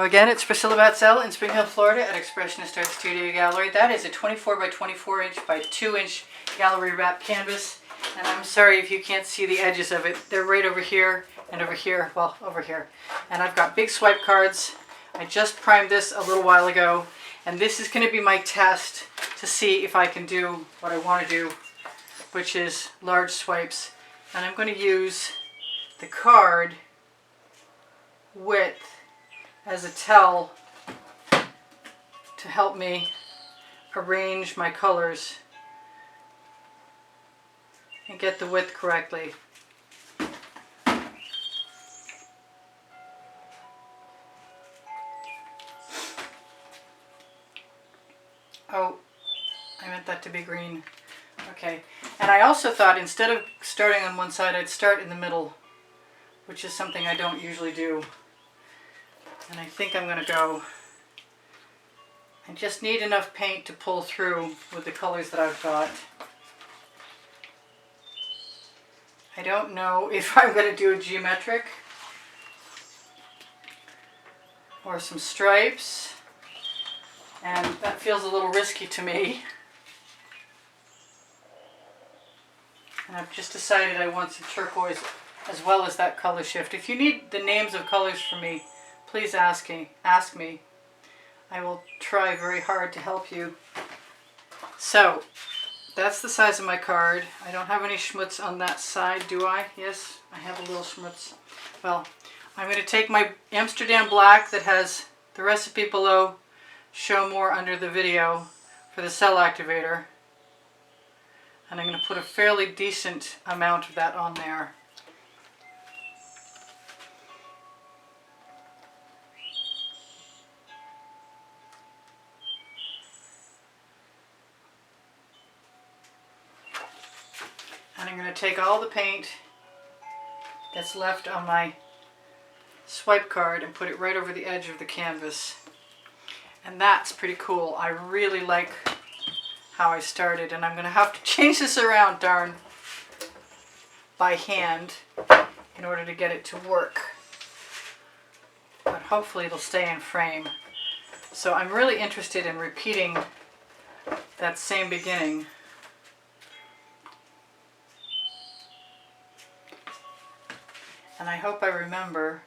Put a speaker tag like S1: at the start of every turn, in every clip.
S1: Again, it's Priscilla Batzell in Spring Hill, Florida at Expressionist Art Studio Gallery. That is a 24 by 24 inch by 2 inch gallery wrap canvas. And I'm sorry if you can't see the edges of it. They're right over here and over here. Well, over here. And I've got big swipe cards. I just primed this a little while ago. And this is going to be my test to see if I can do what I want to do, which is large swipes. And I'm going to use the card width as a tell to help me arrange my colors and get the width correctly. Oh, I meant that to be green. Okay, and I also thought instead of starting on one side, I'd start in the middle, which is something I don't usually do. And I think I'm going to go, I just need enough paint to pull through with the colors that I've got. I don't know if I'm going to do a geometric or some stripes, and that feels a little risky to me. And I've just decided I want some turquoise as well as that color shift. If you need the names of colors from me, please ask me. I will try very hard to help you. So, that's the size of my card. I don't have any schmutz on that side, do I? Yes, I have a little schmutz. Well, I'm going to take my Amsterdam black that has the recipe below, show more under the video, for the cell activator. And I'm going to put a fairly decent amount of that on there. And I'm going to take all the paint that's left on my swipe card and put it right over the edge of the canvas. And that's pretty cool. I really like how I started, and I'm going to have to change this around, darn, by hand in order to get it to work. But hopefully it'll stay in frame. So I'm really interested in repeating that same beginning. And I hope I remember.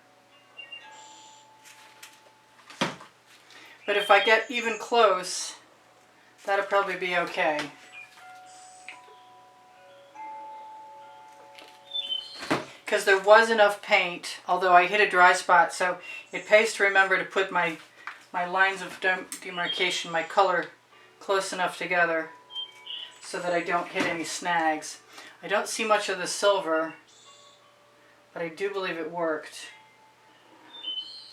S1: But if I get even close, that'll probably be okay. Because there was enough paint, although I hit a dry spot, so it pays to remember to put my lines of demarcation, my color, close enough together so that I don't hit any snags. I don't see much of the silver, but I do believe it worked.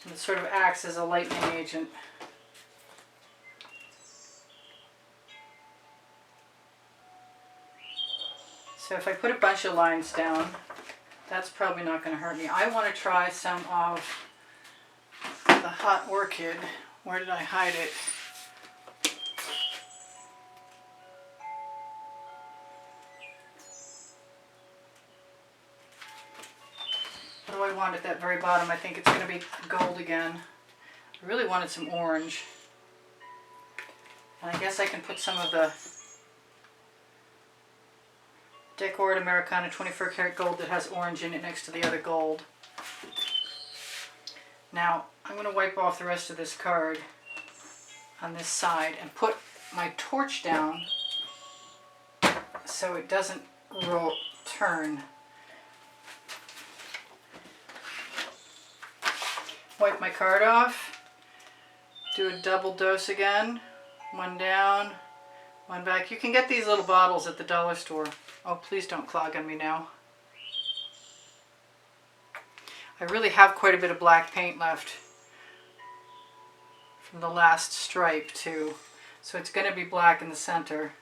S1: And it sort of acts as a lightening agent. So if I put a bunch of lines down, that's probably not going to hurt me. I want to try some of the hot orchid. Where did I hide it? What do I want at that very bottom? I think it's going to be gold again. I really wanted some orange. And I guess I can put some of the Decorated Americana 24 karat gold that has orange in it next to the other gold. Now, I'm going to wipe off the rest of this card on this side and put my torch down so it doesn't turn. Wipe my card off, do a double dose again, one down, one back. You can get these little bottles at the dollar store. Oh, please don't clog on me now. I really have quite a bit of black paint left from the last stripe too, so it's going to be black in the center.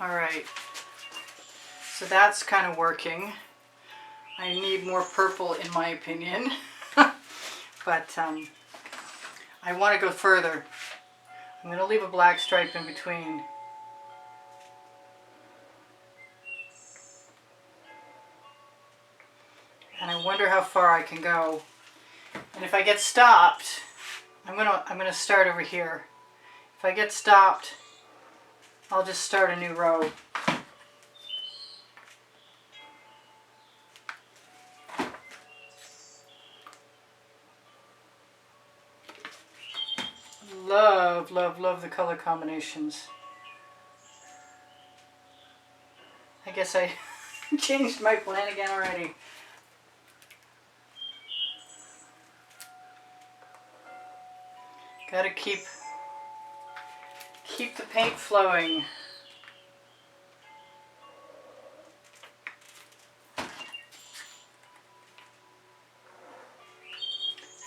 S1: Alright, so that's kind of working. I need more purple in my opinion, but I want to go further. I'm going to leave a black stripe in between. And I wonder how far I can go. And if I get stopped, I'm gonna start over here. If I get stopped, I'll just start a new row. Love, love, love the color combinations. I guess I changed my plan again already. Gotta keep the paint flowing.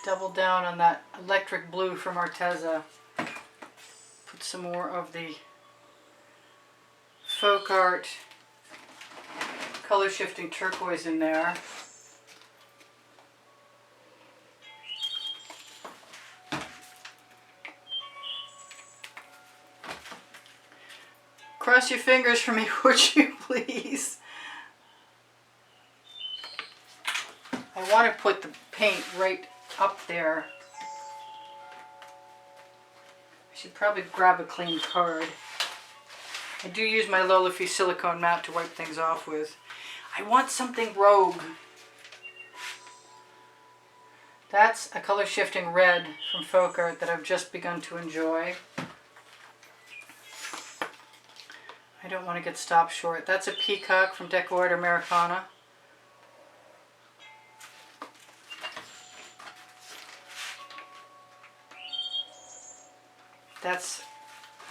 S1: Double down on that electric blue from Arteza. Put some more of the folk art color shifting turquoise in there. Cross your fingers for me, would you please? I want to put the paint right up there. I should probably grab a clean card. I do use my Lolafy silicone mat to wipe things off with. I want something rogue. That's a color shifting red from folk art that I've just begun to enjoy. I don't want to get stopped short. That's a peacock from Deco Art Americana. That's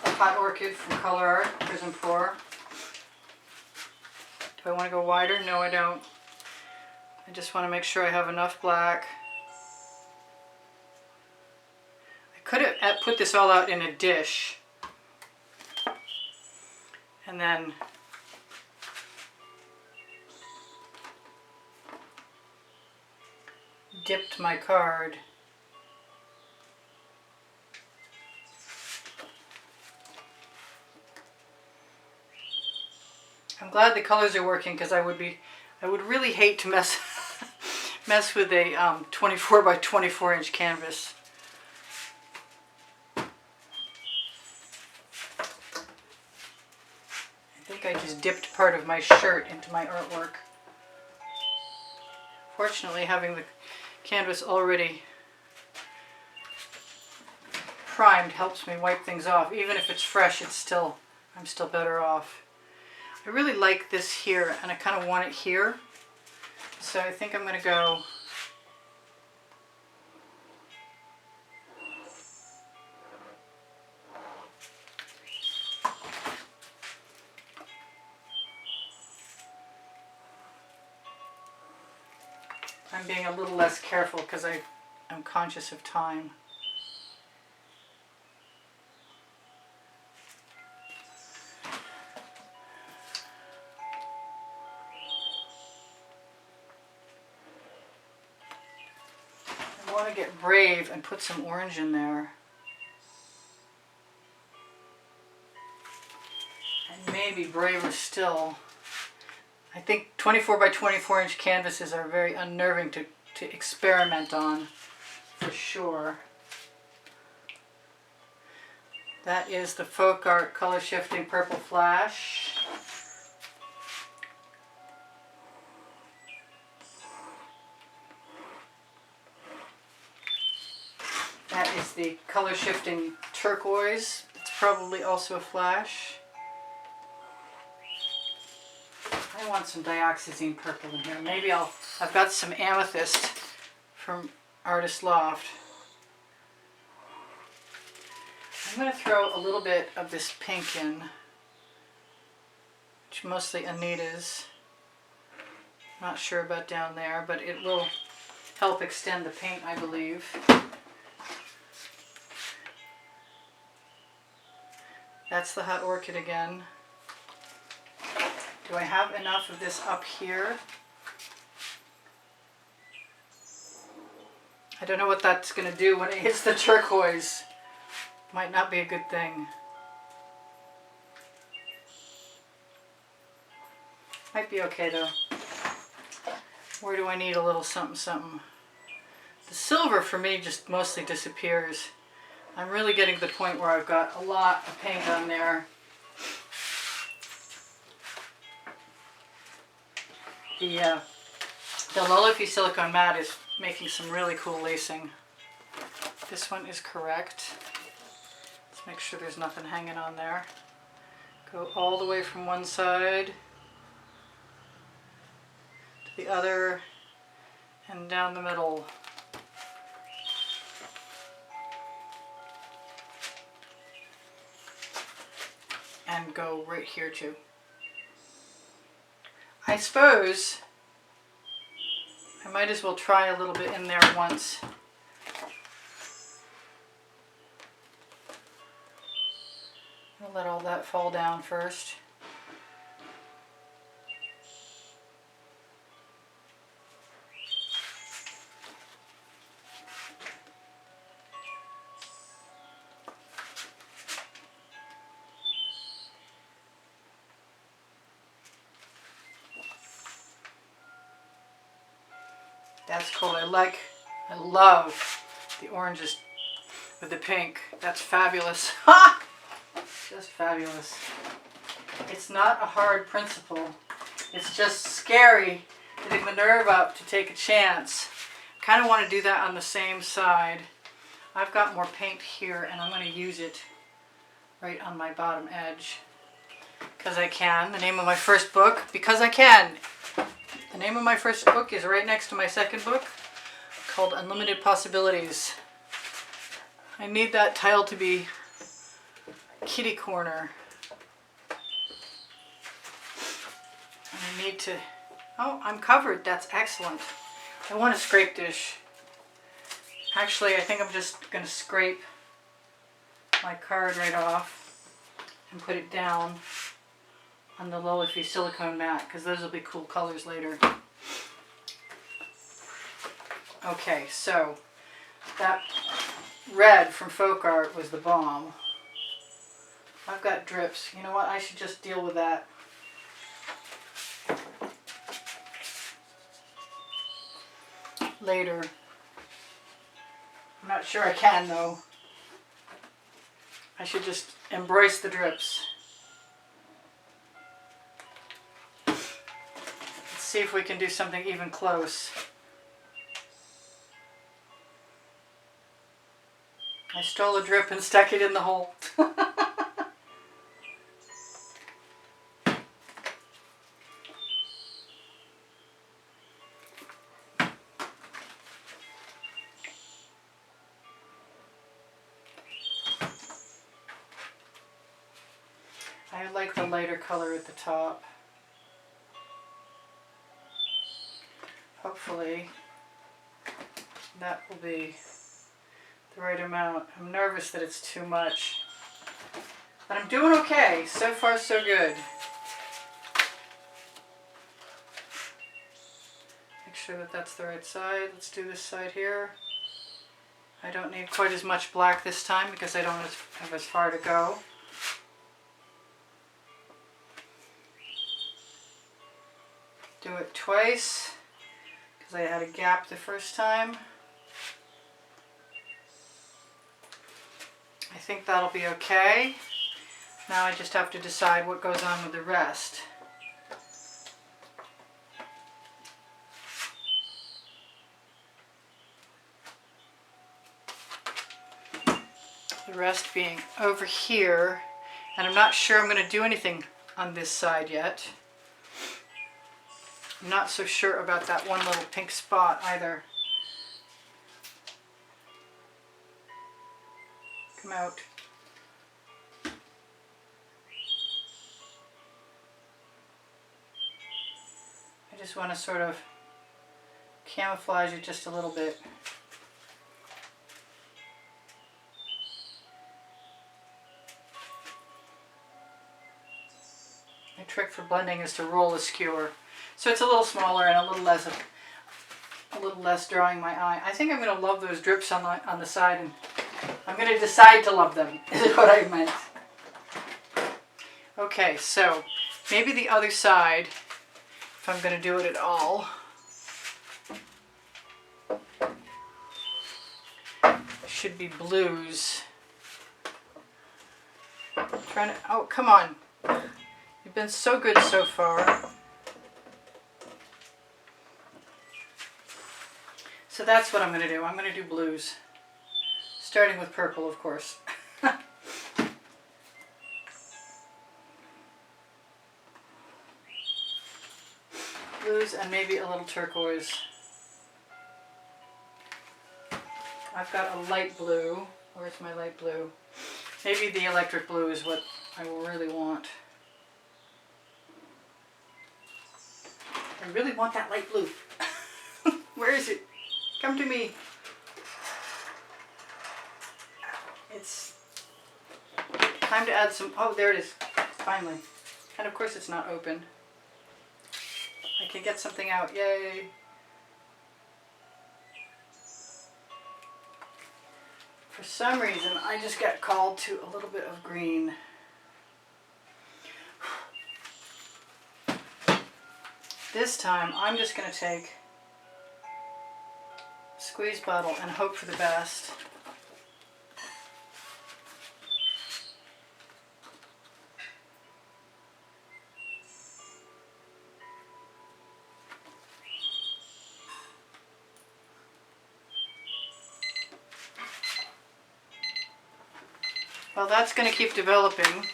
S1: a hot orchid from Color Art, Prism Pour. Do I want to go wider? No, I don't. I just want to make sure I have enough black. I could have put this all out in a dish and then dipped my card. I'm glad the colors are working because I would really hate to mess with a 24 by 24 inch canvas. I think I just dipped part of my shirt into my artwork. Fortunately, having the canvas already primed helps me wipe things off. Even if it's fresh, I'm still better off. I really like this here, and I kind of want it here. So I think I'm going to go I'm being a little less careful because I'm conscious of time. I want to get brave and put some orange in there. And maybe braver still. I think 24 by 24 inch canvases are very unnerving to experiment on, for sure. That is the Folk Art Color Shifting Purple Flash. That is the Color Shifting Turquoise. It's probably also a flash. I want some dioxazine purple in here. Maybe I've got some amethyst from Artist Loft. I'm going to throw a little bit of this pink in, which mostly Anita's. Not sure about down there, but it will help extend the paint, I believe. That's the Hot Orchid again. Do I have enough of this up here? I don't know what that's going to do when it hits the turquoise. Might not be a good thing. Might be okay though. Where do I need a little something something? The silver for me just mostly disappears. I'm really getting to the point where I've got a lot of paint on there. The low-leafy silicone mat is making some really cool lacing. This one is correct. Let's make sure there's nothing hanging on there. Go all the way from one side to the other and down the middle. And go right here too. I suppose I might as well try a little bit in there once. I'll let all that fall down first. That's cool. I love the oranges with the pink. That's fabulous. Ha! Just fabulous. It's not a hard principle. It's just scary getting the nerve up to take a chance. Kind of want to do that on the same side. I've got more paint here and I'm going to use it right on my bottom edge. Because I can. The name of my first book, Because I Can. The name of my first book is right next to my second book, called Unlimited Possibilities. I need that title to be kitty corner. And I need to, oh, I'm covered. That's excellent. I want a scrape dish. Actually, I think I'm just going to scrape my card right off and put it down on the low-leafy silicone mat, because those will be cool colors later. Okay, so that red from Folk Art was the bomb. I've got drips. You know what? I should just deal with that. Later. I'm not sure I can though. I should just embrace the drips. See if we can do something even close. I stole a drip and stuck it in the hole. I like the lighter color at the top. Hopefully that will be the right amount. I'm nervous that it's too much, but I'm doing okay. So far so good. Make sure that that's the right side. Let's do this side here. I don't need quite as much black this time because I don't have as far to go. Do it twice. I had a gap the first time. I think that'll be okay. Now I just have to decide what goes on with the rest. The rest being over here, and I'm not sure I'm going to do anything on this side yet. I'm not so sure about that one little pink spot either. Come out. I just want to sort of camouflage it just a little bit. My trick for blending is to roll the skewer. So it's a little smaller and a little less drawing my eye. I think I'm going to love those drips on the side and I'm going to decide to love them, is what I meant. Okay, so maybe the other side, if I'm going to do it at all. Should be blues. Trying to, oh, come on. You've been so good so far. So that's what I'm going to do. I'm going to do blues. Starting with purple, of course. Blues and maybe a little turquoise. I've got a light blue. Where's my light blue? Maybe the electric blue is what I really want. I really want that light blue. Where is it? Come to me. It's time to add some, oh, there it is, finally. And of course it's not open. I can get something out, yay. For some reason, I just got called to a little bit of green. This time, I'm just going to take a squeeze bottle and hope for the best. Well, that's going to keep developing.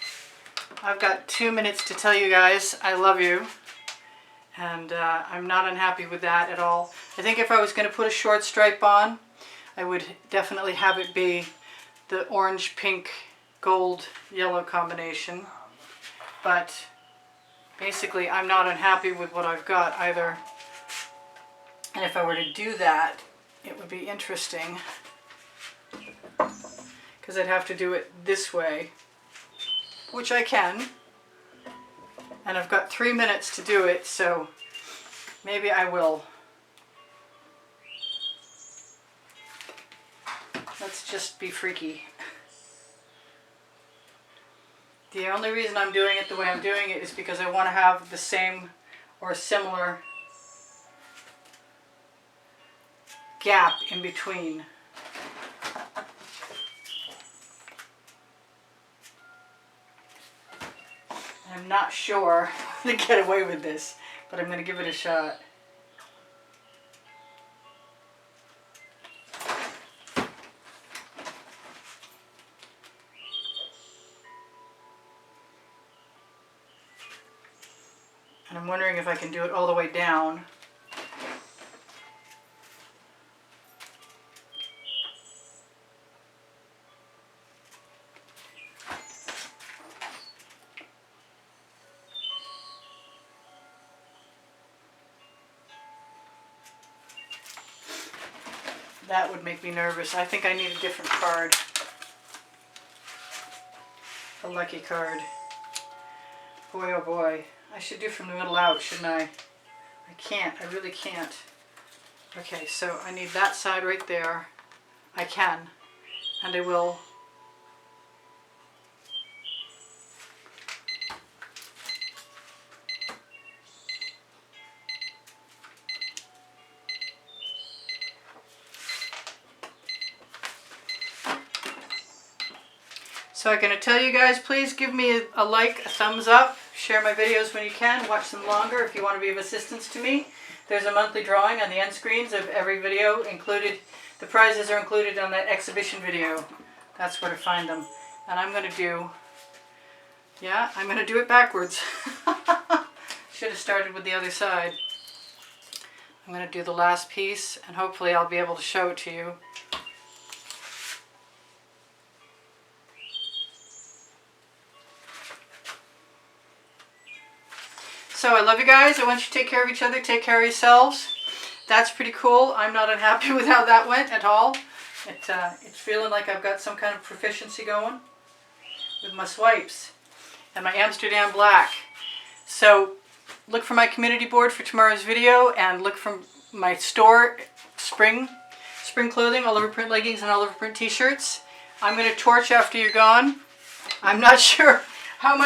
S1: I've got 2 minutes to tell you guys I love you. And I'm not unhappy with that at all. I think if I was going to put a short stripe on, I would definitely have it be the orange, pink, gold, yellow combination. But basically I'm not unhappy with what I've got either. And if I were to do that, it would be interesting. Because I'd have to do it this way, which I can. And I've got 3 minutes to do it, so maybe I will. Let's just be freaky. The only reason I'm doing it the way I'm doing it is because I want to have the same or similar gap in between. I'm not sure to get away with this, but I'm going to give it a shot. And I'm wondering if I can do it all the way down. That would make me nervous. I think I need a different card. A lucky card. Boy, oh boy. I should do from the middle out, shouldn't I? I can't. I really can't. Okay, so I need that side right there. I can. And I will. So I'm going to tell you guys, please give me a like, a thumbs up, share my videos when you can, watch them longer if you want to be of assistance to me. There's a monthly drawing on the end screens of every video included. The prizes are included on that exhibition video. That's where to find them. And I'm going to do, yeah, I'm going to do it backwards. Should have started with the other side. I'm going to do the last piece and hopefully I'll be able to show it to you. So I love you guys. I want you to take care of each other. Take care of yourselves. That's pretty cool. I'm not unhappy with how that went at all. It's feeling like I've got some kind of proficiency going with my swipes and my Amsterdam black. So look for my community board for tomorrow's video and look for my store, spring clothing, all over print leggings and all over print t-shirts. I'm going to torch after you're gone. I'm not sure how much